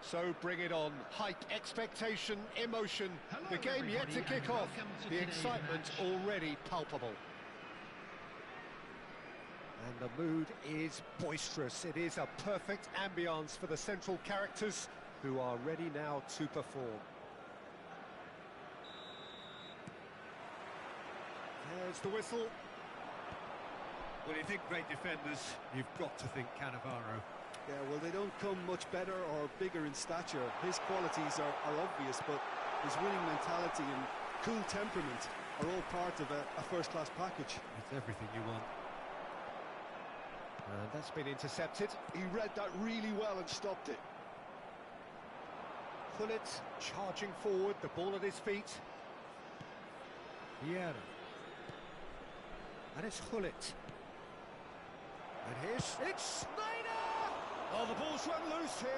So bring it on. Hype, expectation, emotion. Hello, the game yet to everybody, kick and off. welcome to The today's excitement match. already palpable. And the mood is boisterous. It is a perfect ambience for the central characters who are ready now to perform. There's the whistle. When you think great defenders, you've got to think Cannavaro. Yeah, well, they don't come much better or bigger in stature. His qualities are obvious, but his winning mentality and cool temperament are all part of a first-class package. It's everything you want. And that's been intercepted. He read that really well and stopped it. Gullit charging forward, the ball at his feet. Vieira. And it's Gullit. And it's Snyder! Oh, the ball's run loose here.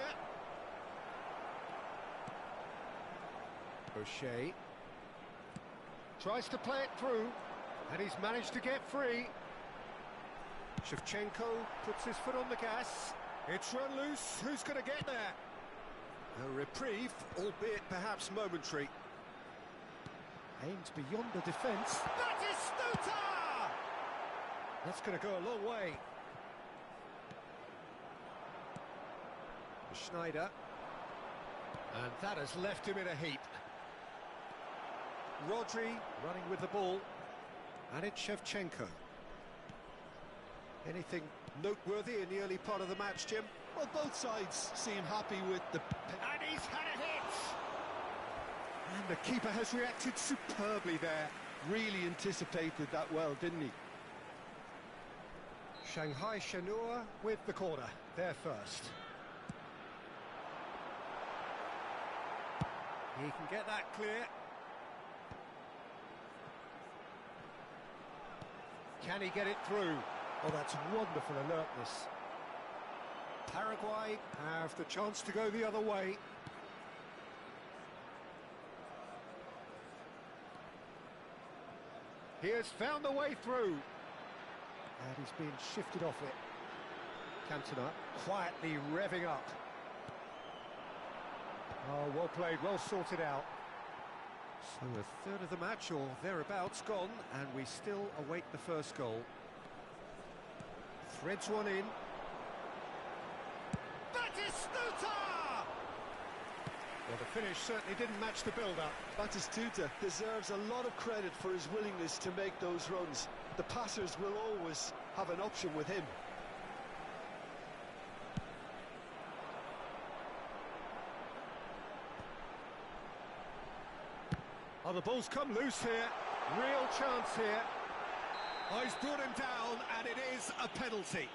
O'Shea tries to play it through, and he's managed to get free. Shevchenko puts his foot on the gas. It's run loose. Who's going to get there? A reprieve, albeit perhaps momentary. Aimed beyond the defence. That is Stuta! That's going to go a long way. Schneider. And that has left him in a heap. Rodri running with the ball. And it's Shevchenko. Anything noteworthy in the early part of the match, Jim? Well, both sides seem happy with the... And he's had a hit! And the keeper has reacted superbly there. Really anticipated that well, didn't he? Shanghai Shenhua with the corner. There first. He can get that clear. Can he get it through? Oh, that's wonderful alertness. Paraguay have the chance to go the other way. He has found the way through. And he's being shifted off it. Cantona quietly revving up. Oh, well played, well sorted out. So a third of the match, or thereabouts, gone, and we still await the first goal. Threads one in. That is Stuta! Well, the finish certainly didn't match the build-up. Batistuta deserves a lot of credit for his willingness to make those runs. The passers will always have an option with him. Oh, the ball's come loose here. Real chance here. Oh, he's brought him down, and it is a penalty.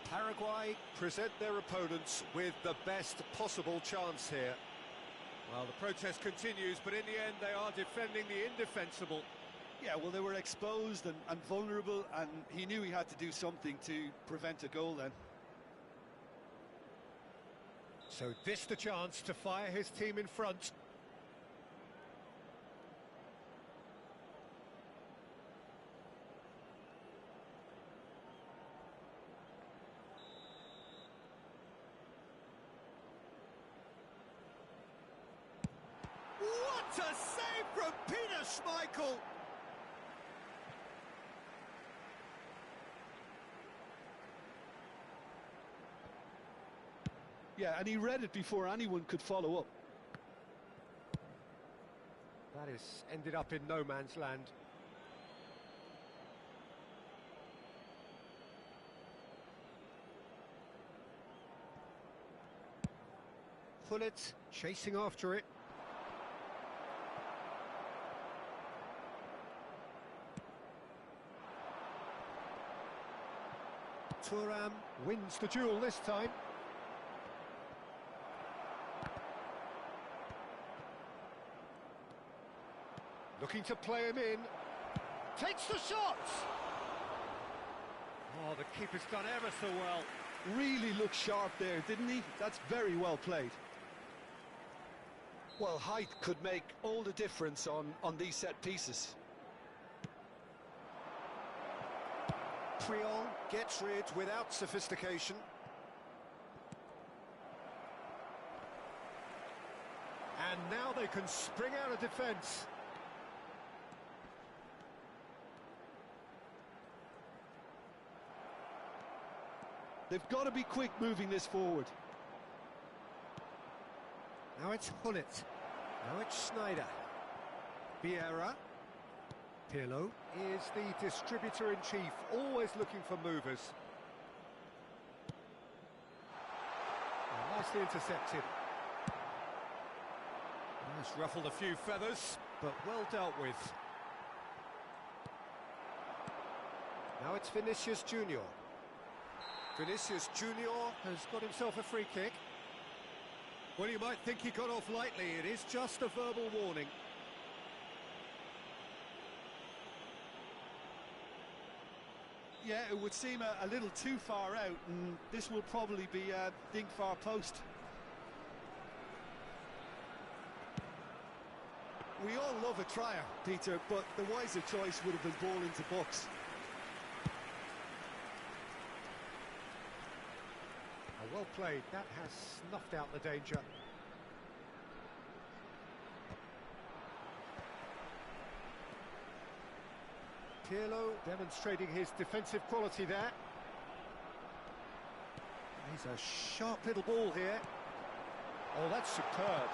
Paraguay present their opponents with the best possible chance here. Well, the protest continues, but in the end they are defending the indefensible. Yeah, well, they were exposed and vulnerable, and he knew he had to do something to prevent a goal then. So this the chance to fire his team in front. What a save from Peter Schmeichel! Yeah, and he read it before anyone could follow up. That is ended up in no man's land. Gullit chasing after it. Thuram wins the duel this time. Looking to play him in. Takes the shot! Oh, the keeper's done ever so well. Really looked sharp there, didn't he? That's very well played. Well, height could make all the difference on these set pieces. Priol gets rid without sophistication. And now they can spring out of defence. They've got to be quick moving this forward. Now it's Hullet. Now it's Schneider. Vieira. Pirlo is the distributor-in-chief, always looking for movers. And nicely intercepted. It's ruffled a few feathers, but well dealt with. Now it's Vinicius Junior. Vinicius Junior has got himself a free kick. Well, you might think he got off lightly. It is just a verbal warning. Yeah, it would seem a little too far out, and this will probably be a dink far post. We all love a trier, Peter, but the wiser choice would have been ball into box. Well played. That has snuffed out the danger. Pirlo demonstrating his defensive quality there. He's a sharp little ball here. Oh, that's superb.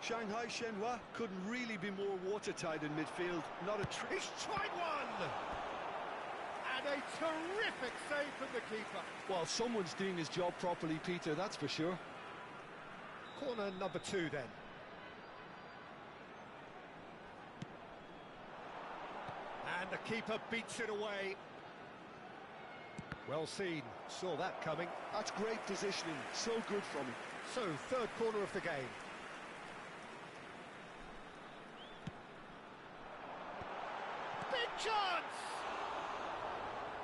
Shanghai Shenhua couldn't really be more watertight in midfield. Not a He's tried one! And a terrific save from the keeper. Well, someone's doing his job properly, Peter, that's for sure. Corner number 2 then. And the keeper beats it away. Well seen, saw that coming. That's great positioning, so good from him. So, third corner of the game. Big chance!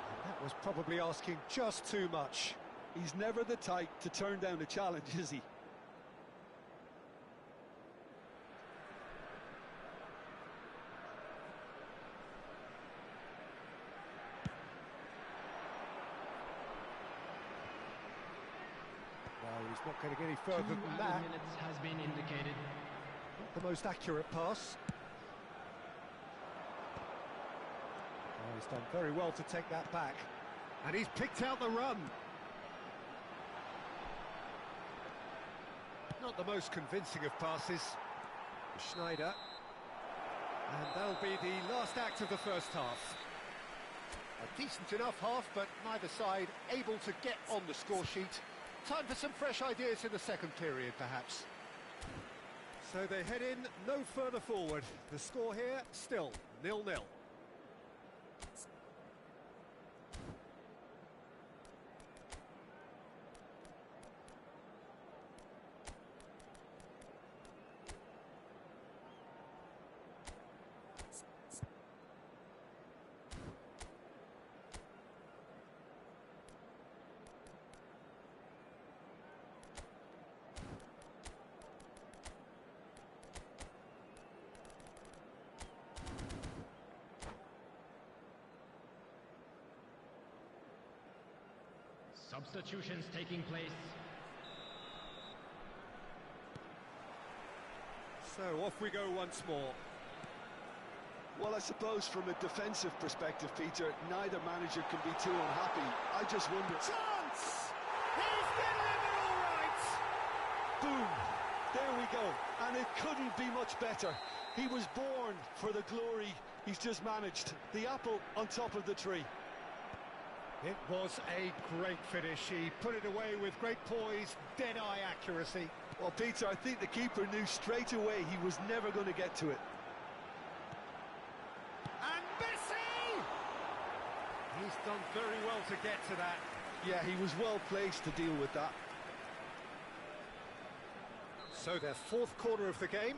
And that was probably asking just too much. He's never the type to turn down a challenge, is he? No, he's not going to get any further than that. 2 minutes has been indicated. Not the most accurate pass. Oh, he's done very well to take that back. And he's picked out the run. Not the most convincing of passes. Schneider. And that'll be the last act of the first half. A decent enough half, but neither side able to get on the score sheet. Time for some fresh ideas in the second period, perhaps. So they head in no further forward. The score here, still 0-0. Substitutions taking place. So off we go once more. Well, I suppose from a defensive perspective, Peter, neither manager can be too unhappy. I just wonder... Chance! He's getting it all right! Boom! There we go. And it couldn't be much better. He was born for the glory he's just managed. The apple on top of the tree. It was a great finish. He put it away with great poise, dead-eye accuracy. Well, Peter, I think the keeper knew straight away he was never going to get to it. And Messi! He's done very well to get to that. Yeah, he was well placed to deal with that. So their fourth corner of the game.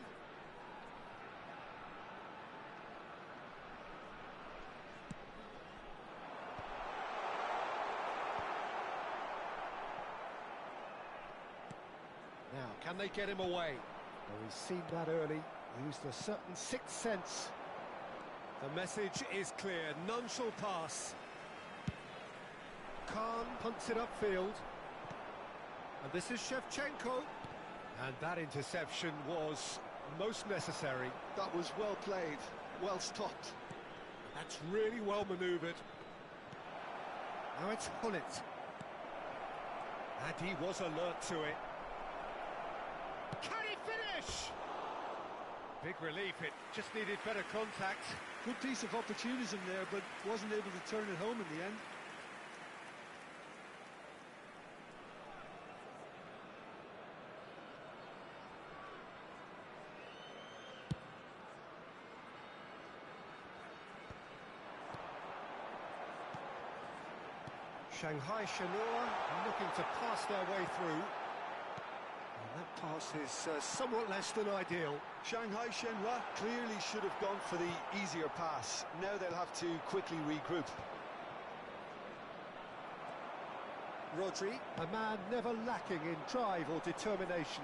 Now, can they get him away? Well, he's seen that early, used a certain sixth sense. The message is clear, none shall pass. Khan punts it upfield. And this is Shevchenko. And that interception was most necessary. That was well played, well stopped. That's really well manoeuvred. Now it's Hullet. And he was alert to it. Can he finish? Big relief, it just needed better contact. Good piece of opportunism there, but wasn't able to turn it home in the end. Shanghai Shenhua looking to pass their way through. And that pass is somewhat less than ideal. Shanghai Shenhua clearly should have gone for the easier pass. Now they'll have to quickly regroup. Rodri, a man never lacking in drive or determination.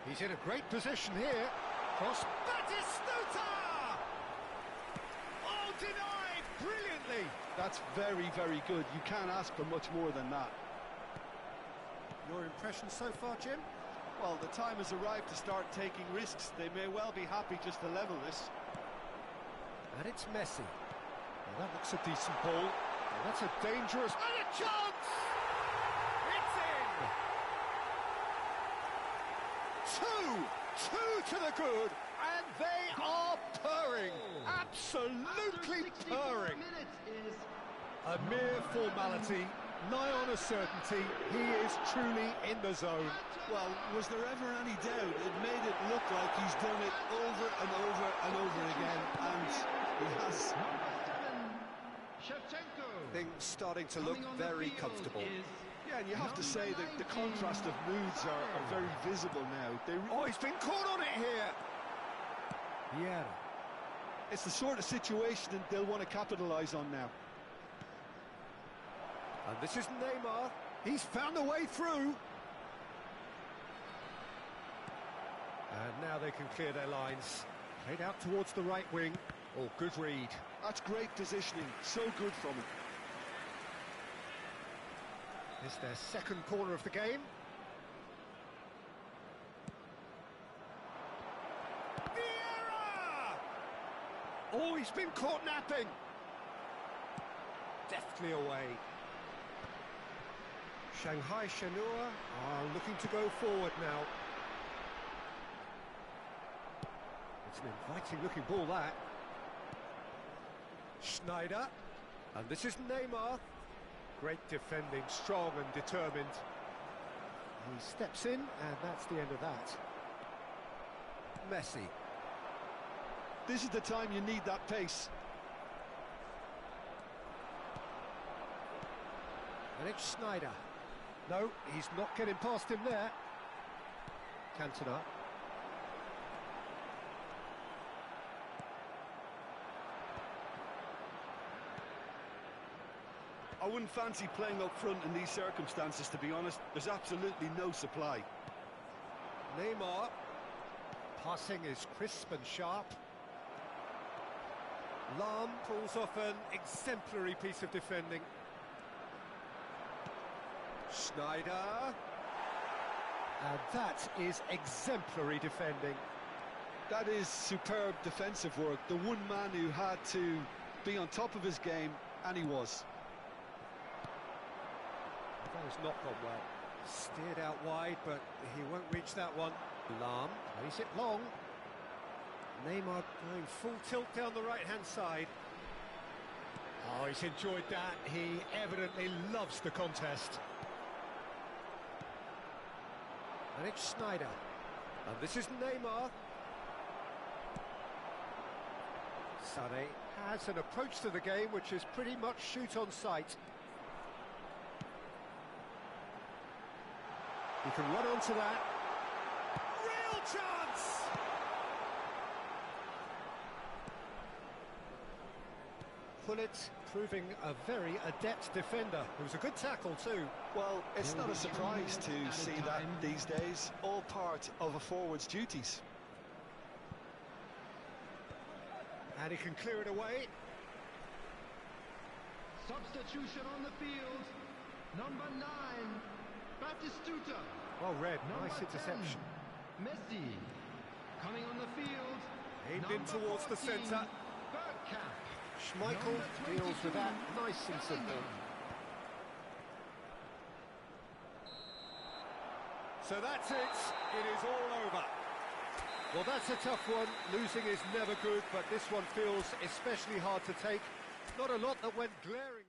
He's in a great position here. Cross, Batistuta! Oh, denied brilliantly! That's very, very good. You can't ask for much more than that. Your impression so far, Jim? Well, the time has arrived to start taking risks. They may well be happy just to level this. And it's Messi. Well, that looks a decent ball. Well, that's a dangerous... And a chance! It's in! Two to the good, and they are purring. Absolutely purring. A mere formality. Nigh on a certainty, he is truly in the zone. Well, was there ever any doubt? It made it look like he's done it over and over and over again, and he has. Things starting to look very comfortable. Yeah, and you have to say that the contrast of moods are very visible now. Oh, he's been caught on it here. Yeah. It's the sort of situation that they'll want to capitalise on now. And this is Neymar. He's found a way through. And now they can clear their lines. Played out towards the right wing. Oh, good read. That's great positioning. So good from him. It's their second corner of the game. Vieira! Oh, he's been caught napping. Deftly away. Shanghai Shenhua are looking to go forward now. It's an inviting looking ball, that. Schneider. And this is Neymar. Great defending, strong and determined. He steps in, and that's the end of that. Messi. This is the time you need that pace. And it's Schneider. No, he's not getting past him there. Cantona. I wouldn't fancy playing up front in these circumstances, to be honest. There's absolutely no supply. Neymar. Passing is crisp and sharp. Lahm pulls off an exemplary piece of defending. Schneider. And that is exemplary defending. That is superb defensive work. The one man who had to be on top of his game, and he was. That has not gone well. Steered out wide, but he won't reach that one. Lahm plays it long. Neymar going full tilt down the right-hand side. Oh, he's enjoyed that. He evidently loves the contest. And it's Schneider. And this is Neymar. Sané has an approach to the game which is pretty much shoot on sight. He can run onto that. Real chance! Hullet proving a very adept defender. It was a good tackle too. Well, it's not a surprise to see that these days. All part of a forward's duties. And he can clear it away. Substitution on the field. Number 9, Batistuta. Well read, Number nice 10, interception. Messi. Coming on the field. Aimed in Number towards the 14, centre. Bergkamp. Schmeichel Number deals with 22, that, nice and simple. Bellingham. So that's it, it is all over. Well, that's a tough one. Losing is never good, but this one feels especially hard to take. Not a lot that went glaring.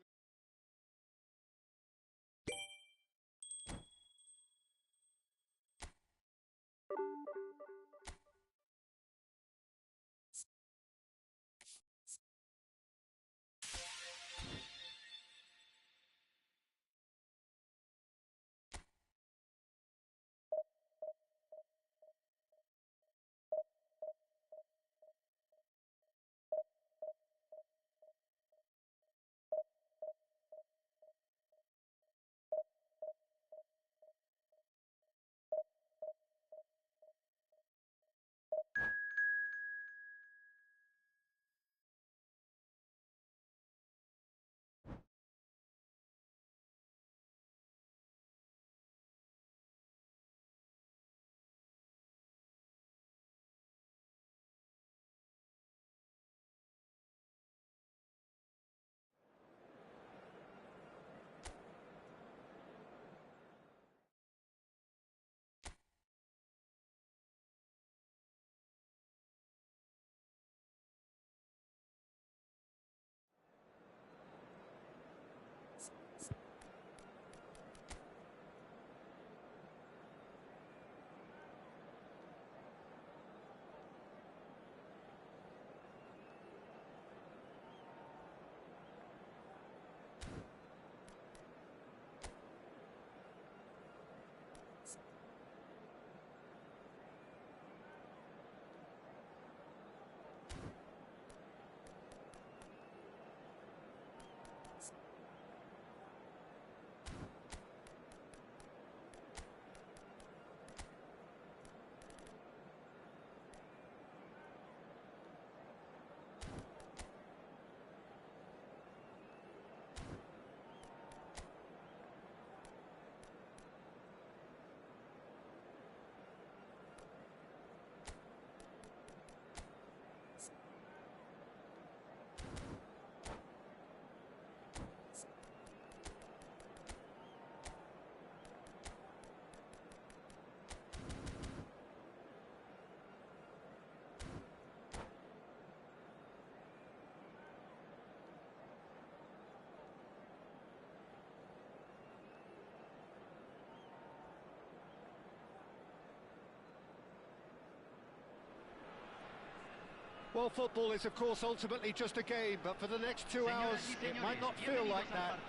Well, football is, of course, ultimately just a game, but for the next 2 hours, it might not feel like that.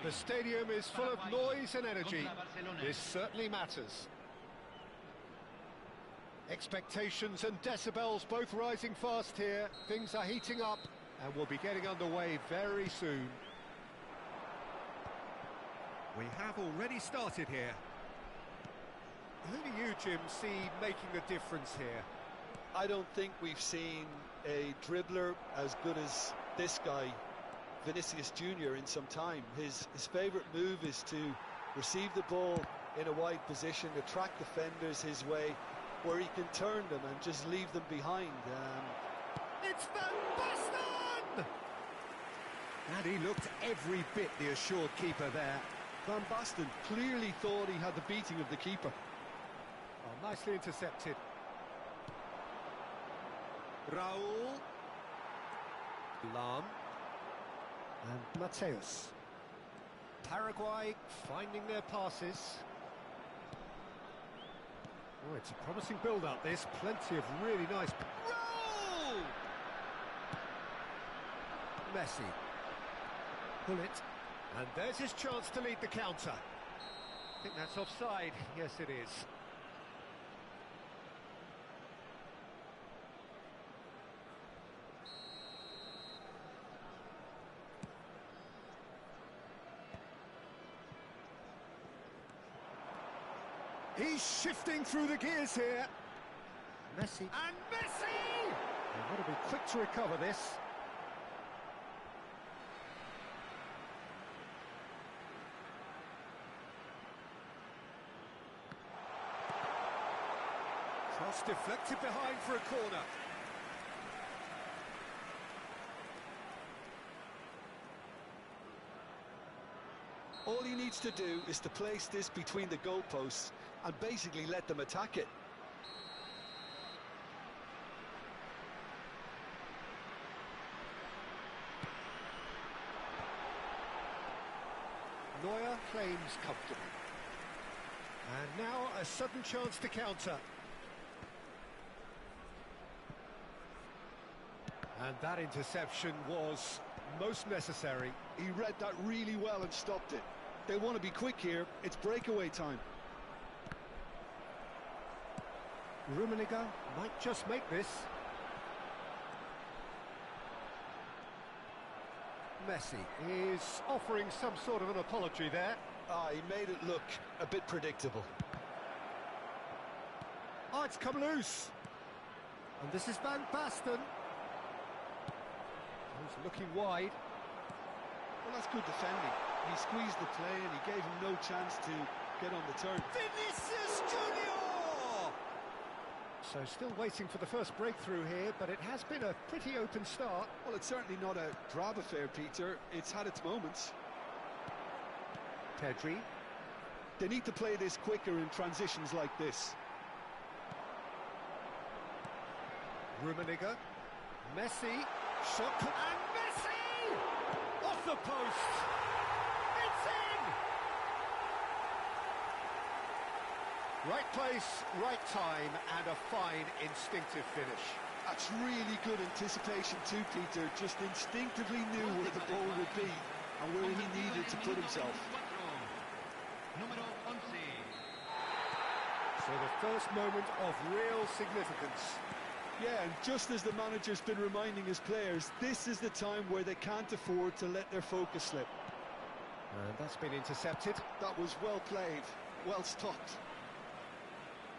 The stadium is full of noise and energy. This certainly matters. Expectations and decibels both rising fast here. Things are heating up, and we'll be getting underway very soon. We have already started here. Who do you, Jim, see making the difference here? I don't think we've seen a dribbler as good as this guy, Vinicius Junior, in some time. His favourite move is to receive the ball in a wide position, attract defenders his way, where he can turn them and just leave them behind. It's Van Basten! And he looked every bit the assured keeper there. Van Basten clearly thought he had the beating of the keeper. Oh, nicely intercepted. Raul. Lam. And Mateus. Paraguay finding their passes. Oh, it's a promising build-up, this. Plenty of really nice... Roll! Messi. Pull it. And there's his chance to lead the counter. I think that's offside. Yes, it is. He's shifting through the gears here. Messi. And Messi! They've got to be quick to recover this. Cross deflected behind for a corner. All he needs to do is to place this between the goalposts and basically let them attack it. Neuer claims comfortably. And now a sudden chance to counter. And that interception was most necessary. He read that really well and stopped it. They want to be quick here. It's breakaway time. Rummenigge might just make this. Messi is offering some sort of an apology there. He made it look a bit predictable. Oh, it's come loose. And this is Van Basten. He's looking wide. Well, that's good defending. He squeezed the play and he gave him no chance to get on the turn. Vinicius Junior! So still waiting for the first breakthrough here, but it has been a pretty open start. Well, it's certainly not a drab affair, Peter. It's had its moments. Pedri. They need to play this quicker in transitions like this. Rummenigge. Messi. Shot. And Messi! Off the post! It's in! Right place, right time, and a fine instinctive finish. That's really good anticipation too, Peter. Just instinctively knew where the ball would be and where he needed to put himself. So the first moment of real significance. Yeah, and just as the manager's been reminding his players, this is the time where they can't afford to let their focus slip. And that's been intercepted. That was well played, well stopped.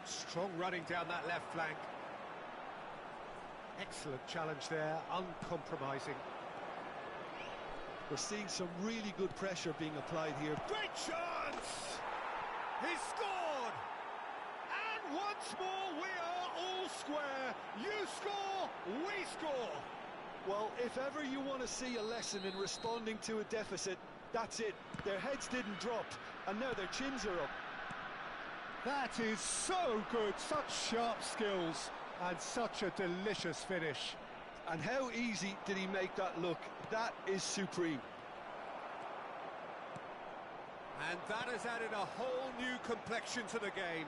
Strong running down that left flank. Excellent challenge there, uncompromising. We're seeing some really good pressure being applied here. Great chance! He scored! And once more we are all square. You score, we score. Well, if ever you want to see a lesson in responding to a deficit, that's it. Their heads didn't drop, and now their chins are up. That is so good, such sharp skills, and such a delicious finish. And how easy did he make that look? That is supreme. And that has added a whole new complexion to the game.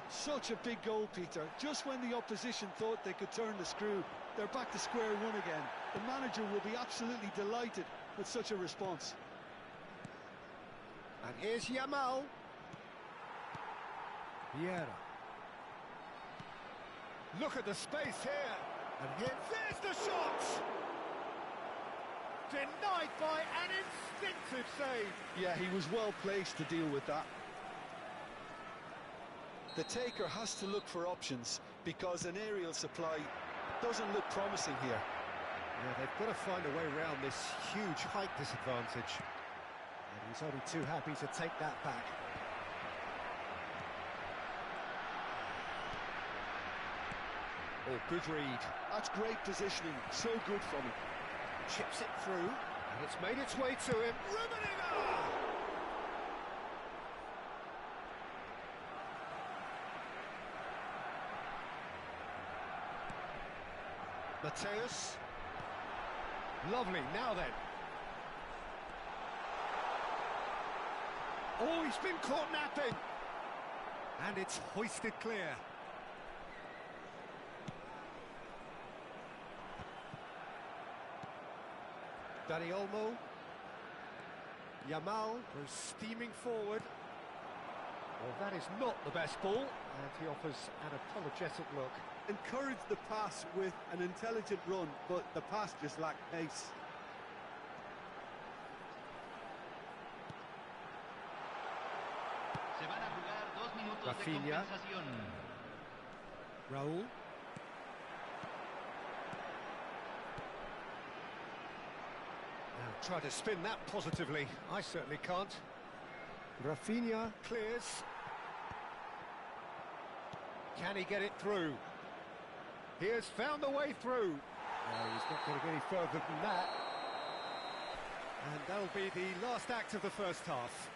Such a big goal, Peter. Just when the opposition thought they could turn the screw, they're back to square one again. The manager will be absolutely delighted with such a response. And here's Yamal. Vieira. Look at the space here. And there's the shot! Denied by an instinctive save. Yeah, he was well placed to deal with that. The taker has to look for options because an aerial supply doesn't look promising here. Yeah, they've got to find a way around this huge height disadvantage. And he's only too happy to take that back. Oh, good read. That's great positioning. So good from him. Chips it through, and it's made its way to him. Rummenigge! Mateus. Lovely, now then. Oh, he's been caught napping. And it's hoisted clear. Dani Olmo. Yamal goes steaming forward. Well, that is not the best ball, and he offers an apologetic look. Encourage the pass with an intelligent run, but the pass just lacked pace. Se van a jugar 2 minutos Rafinha. de compensación. Raúl. Now try to spin that positively. I certainly can't. Rafinha clears. Can he get it through? He has found a way through. No, he's not going to get any further than that. And that'll be the last act of the first half.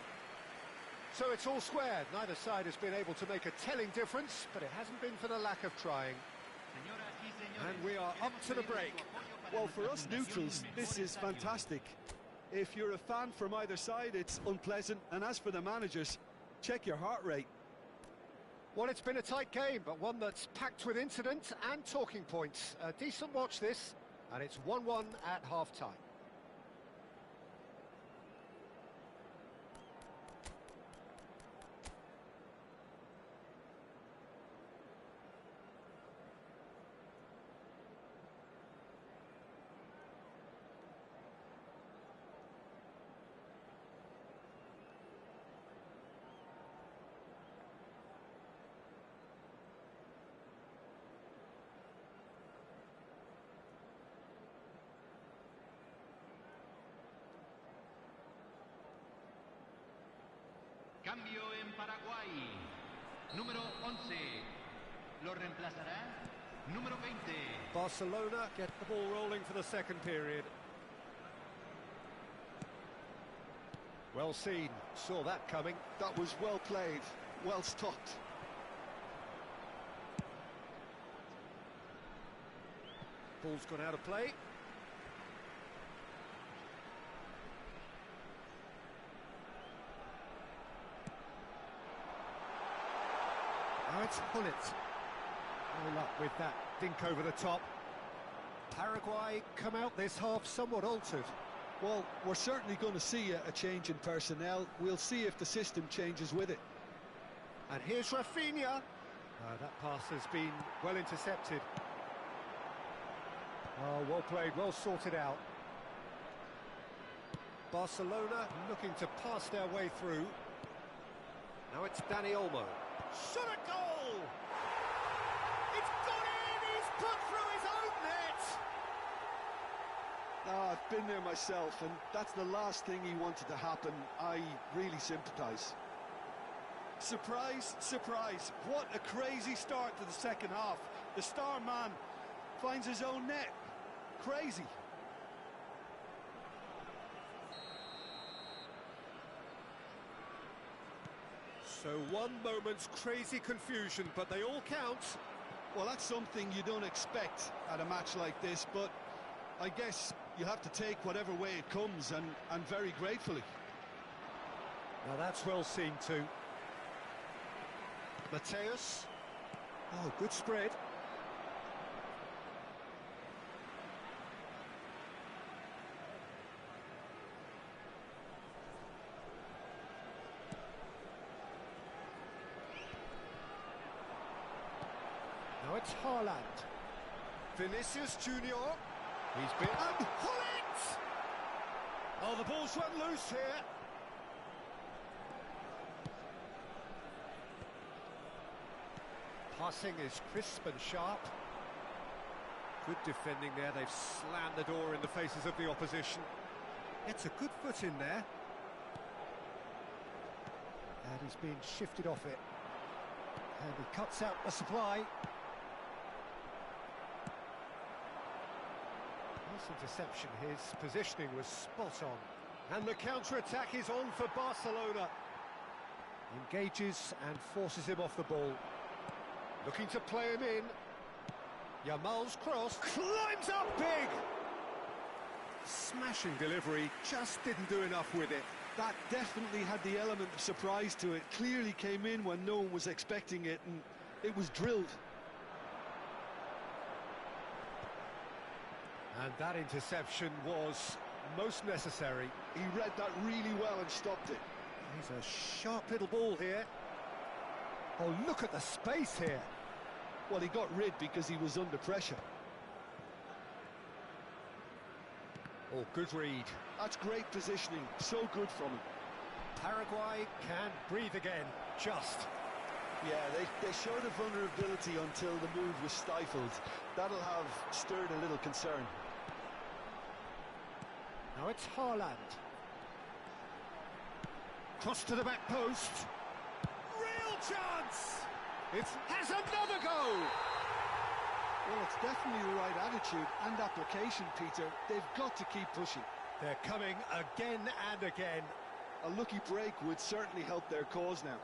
So it's all square. Neither side has been able to make a telling difference, but it hasn't been for the lack of trying. And we are up to the break. Well, for us neutrals, this is fantastic. If you're a fan from either side, it's unpleasant. And as for the managers, check your heart rate. Well, it's been a tight game, but one that's packed with incident and talking points. A decent watch this, and it's 1-1 at half-time. Cambio en Paraguay. Número 11. Lo reemplazará número 20. Barcelona get the ball rolling for the second period. Well seen, saw that coming. That was well played, well stopped. Ball's gone out of play. Now it's Hullet. No luck with that dink over the top. Paraguay come out this half somewhat altered. Well, we're certainly going to see a change in personnel. We'll see if the system changes with it. And here's Rafinha. That pass has been well intercepted. Oh, well played, well sorted out. Barcelona looking to pass their way through. Now it's Dani Olmo. Shot a goal! It's gone in! He's put through his own net! I've been there myself, and that's the last thing he wanted to happen. I really sympathise. Surprise, surprise. What a crazy start to the second half. The star man finds his own net. Crazy. So one moment's crazy confusion, but they all count. Well, that's something you don't expect at a match like this, but I guess you have to take whatever way it comes, and very gratefully. Now that's well seen too. Mateus. Oh, good spread. Now it's Haaland. Vinicius Junior. He's been... And Hullet! Oh, the ball's run loose here. Passing is crisp and sharp. Good defending there. They've slammed the door in the faces of the opposition. It's a good foot in there. And he's being shifted off it. And he cuts out the supply. Nice interception. His positioning was spot on. And the counter-attack is on for Barcelona. Engages and forces him off the ball. Looking to play him in. Yamal's cross climbs up big. Smashing delivery, just didn't do enough with it. That definitely had the element of surprise to it. Clearly came in when no one was expecting it, and it was drilled. And that interception was most necessary. He read that really well and stopped it. He's a sharp little ball here. Oh, look at the space here. Well, he got rid because he was under pressure. Oh, good read. That's great positioning. So good from him. Paraguay can breathe again. Just. Yeah, they showed a vulnerability until the move was stifled. That'll have stirred a little concern. Now it's Haaland. Cross to the back post. Real chance! It has another go! Well, it's definitely the right attitude and application, Peter. They've got to keep pushing. They're coming again and again. A lucky break would certainly help their cause now.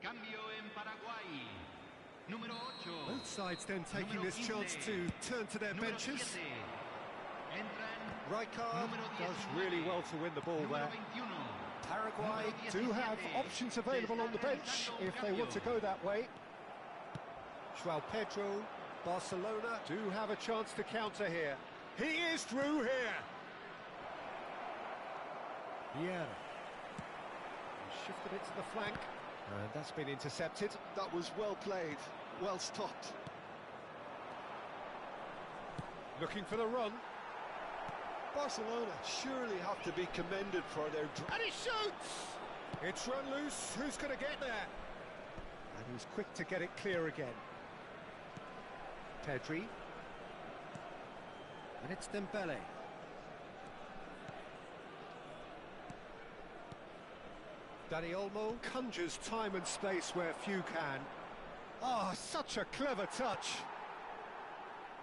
Cambio en Paraguay. Número 8. Both sides then taking this chance to turn to their benches. 7. Entran. Rijkaard does really well to win the ball there. 21. Paraguay do have options available on the bench if they want to go that way. João Pedro, Barcelona do have a chance to counter here. He is through here. Vieira. Shifted it to the flank. And that's been intercepted. That was well played, well stopped. Looking for the run. Barcelona surely have to be commended for their... And he shoots! It's run loose. Who's going to get there? And he's quick to get it clear again. Pedri. And it's Dembele. Dani Olmo conjures time and space where few can. Ah, such a clever touch.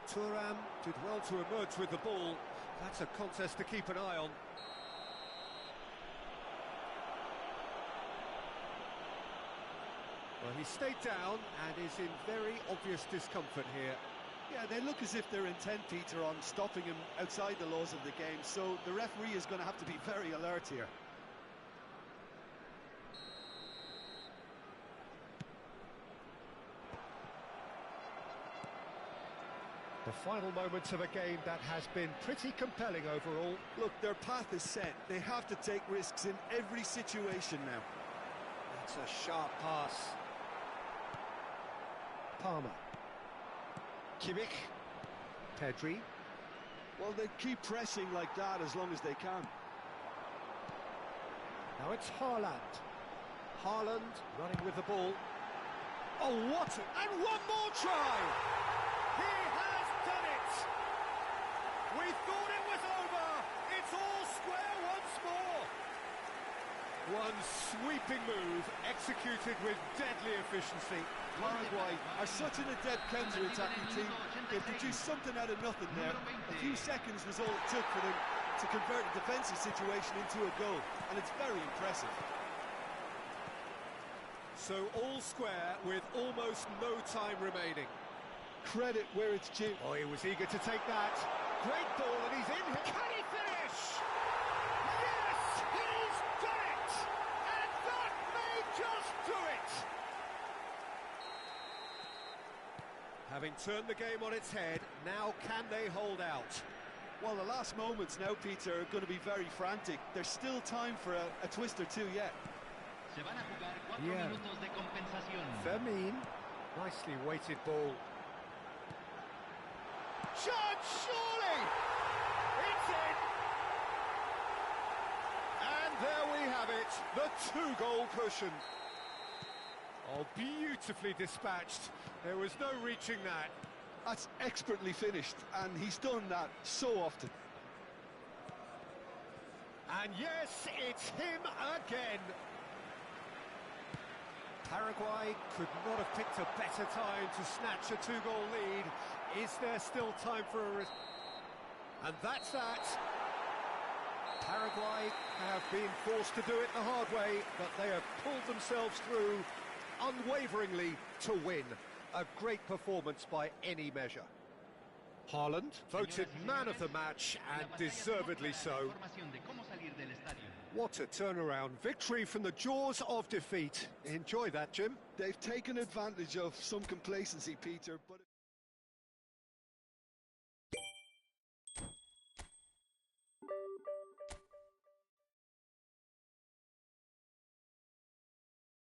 Thuram did well to emerge with the ball. That's a contest to keep an eye on. Well, he stayed down and is in very obvious discomfort here. Yeah, they look as if they're intent, Peter, on stopping him outside the laws of the game, so the referee is going to have to be very alert here. The final moments of a game that has been pretty compelling overall. Look, their path is set. They have to take risks in every situation now. That's a sharp pass. Palmer. Kimmich. Pedri. Well, they keep pressing like that as long as they can. Now it's Haaland. Haaland running with the ball. Oh, what? And one more try! He has done it! We thought it was over! It's all square once more! One sweeping move, executed with deadly efficiency. Paraguay are such an adept counter-attacking team. They produced something out of nothing there. A few seconds was all it took for them to convert a defensive situation into a goal, and it's very impressive. So all square with almost no time remaining. Credit where it's due. Oh, he was eager to take that. Great ball, and he's in. Can he finish? Yes, he's done it! And that may just do it! Having turned the game on its head, now can they hold out? Well, the last moments now, Peter, are going to be very frantic. There's still time for a twist or two yet. Se van a jugar 4 minutos de compensación. Fermin, nicely weighted ball. Shot, surely! It's in! And there we have it, the 2-goal cushion. Oh, beautifully dispatched. There was no reaching that. That's expertly finished, and he's done that so often. And yes, it's him again. Paraguay could not have picked a better time to snatch a 2-goal lead. Is there still time for a... And that's that. Paraguay have been forced to do it the hard way, but they have pulled themselves through unwaveringly to win. A great performance by any measure. Haaland voted man of the match, and deservedly so. What a turnaround. Victory from the jaws of defeat. Enjoy that, Jim. They've taken advantage of some complacency, Peter, but...